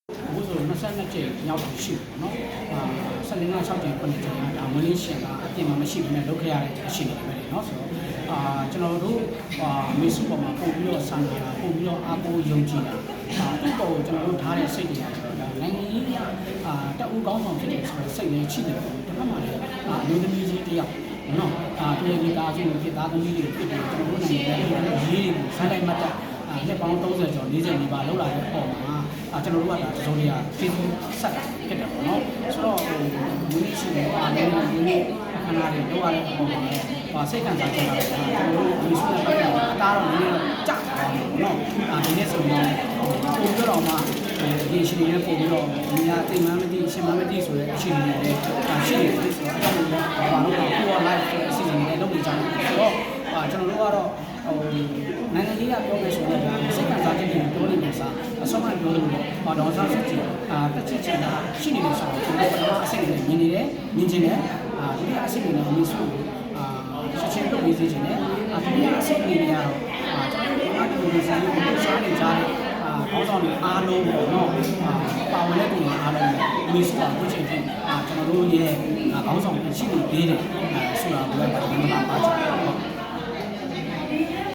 အခုဆို22ကျင်းရောက်တော့ရှိတယ်နော်14လ6ကျင်း9ကျင်းဒါမလေးရှင်ကအပြင်မှာမရှိဘဲနဲ့လုပ်ခဲ့ရတဲ့အရှိနေပဲလေနော်ဆိုတော့ကျွန်တော်တို့မေစုပေါ်မှာပို့ပြီးတော့ဆန်နေတာပို့ပြီးတော့အားကိုးယုံကြည်တာဒီပေါ်ကိုကျွန်တော်တို့ထားတဲ့စိတ်တွေကတော့နိုင်ငံကြီးတက်ဦးကောင်းဆောင်ဖြစ်တယ်ဆိုတော့စိတ်လေးရှိတယ်ပေါ့တစ်ခါမှလည်းလူသမီးကြီးတယောက်နော်ပြည်ပြည်သားစုဖြစ်သားသမီးတွေဖြစ်တယ်ကျွန်တော်တို့နိုင်ငံရေးတွေကိုစမ်းလိုက်မှတ်တာလက်ပေါင်း30ကျော်40နီးပါးလောက်လာတဲ့ပုံမှာကျွန်တော်တို့ကဒါဇုံတွေကကျေးဇူးဆက်တာဖြစ်တယ်ပေါ့နော်ဆိုတော့မွေးရှိတဲ့အားလုံးဒီနေ့ခဏလေးလောက်ရတဲ့ပုံမှာစိတ်ခံစားကြတာကျွန်တော်တို့ဒီဆွေးနွေးပတ်တာတော့နည်းနည်းကြာသွားတယ်ပေါ့နော်ဒီနေ့ဆိုရင်ပုံပြတော့မှဒီရှင်တွေပုံပြီးတော့ဒီကတိမ်မှန်းမသိရှင်မှန်းမသိဆိုတဲ့အချိန်တွေလည်းရှိနေတယ်ဆိုတော့အဲ့ဒါကိုဘာလို့လဲကိုယ် live အစီအစဉ်တွေလုပ်နေကြတယ်ဆိုတော့ကျွန်တော်တို့ကတော့နိုင်ငံကြီးကပြောမယ်ဆိုတော့စိတ်ကစားခြင်းတွေပြောနေတယ်စားအဆုံးမပြောလို့တော့စားစစ်ကြီးတက်ချစ်ချင်တာရှိနေတယ်ဆိုတော့ကျွန်တော်ပထမအစိတ်နဲ့မြင်နေတယ်မြင်ချင်တယ်ဒုတိယအစိတ်နဲ့အမြင်စုချက်ချင်းလုပ်ပြီးစေချင်တယ်ဒုတိယအစိတ်တွေကတော့ကျွန်တော်တို့ကဒီလိုစားလို့စားနေကြတယ်ခေါင်းဆောင်တွေအားလုံးပေါ့နော်ပါဝင်တဲ့သူတွေအားလုံးမစ်တာကိုချိန်ချင်းကျွန်တော်တို့ရဲ့ခေါင်းဆောင်ရှိနေသေးတယ်ဆိုတာကိုလည်းကျွန်တော်တို့ကပါချင်